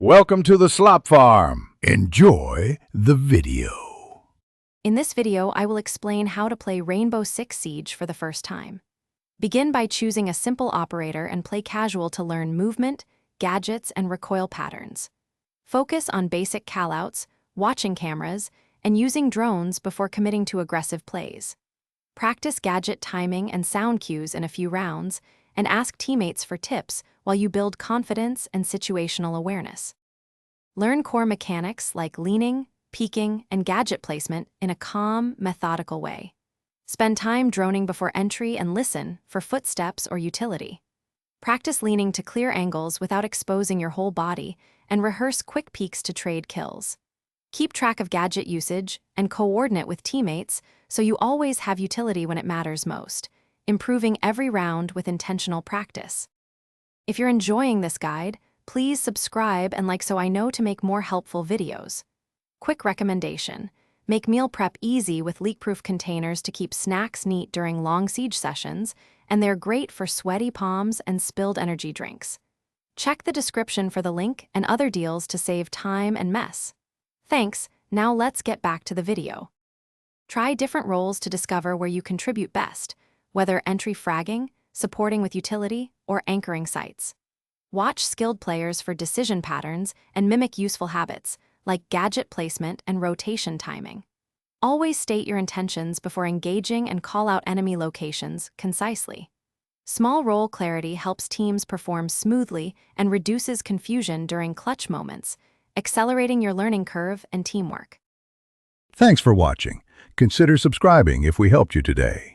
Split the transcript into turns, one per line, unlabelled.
Welcome to the Slop Farm. Enjoy the video.
In this video, I will explain how to play Rainbow Six Siege for the first time. Begin by choosing a simple operator and play casual to learn movement, gadgets, and recoil patterns. Focus on basic callouts, watching cameras, and using drones before committing to aggressive plays. Practice gadget timing and sound cues in a few rounds, and ask teammates for tips while you build confidence and situational awareness. Learn core mechanics like leaning, peeking, and gadget placement in a calm, methodical way. Spend time droning before entry and listen for footsteps or utility. Practice leaning to clear angles without exposing your whole body, and rehearse quick peeks to trade kills. Keep track of gadget usage and coordinate with teammates so you always have utility when it matters most, improving every round with intentional practice. If you're enjoying this guide, please subscribe and like so I know to make more helpful videos. Quick recommendation: make meal prep easy with leak-proof containers to keep snacks neat during long siege sessions, and they're great for sweaty palms and spilled energy drinks. Check the description for the link and other deals to save time and mess. Thanks, now let's get back to the video. Try different roles to discover where you contribute best, whether entry fragging, supporting with utility, or anchoring sites. Watch skilled players for decision patterns and mimic useful habits, like gadget placement and rotation timing. Always state your intentions before engaging and call out enemy locations concisely. Small role clarity helps teams perform smoothly and reduces confusion during clutch moments, accelerating your learning curve and teamwork.
Thanks for watching. Consider subscribing if we helped you today.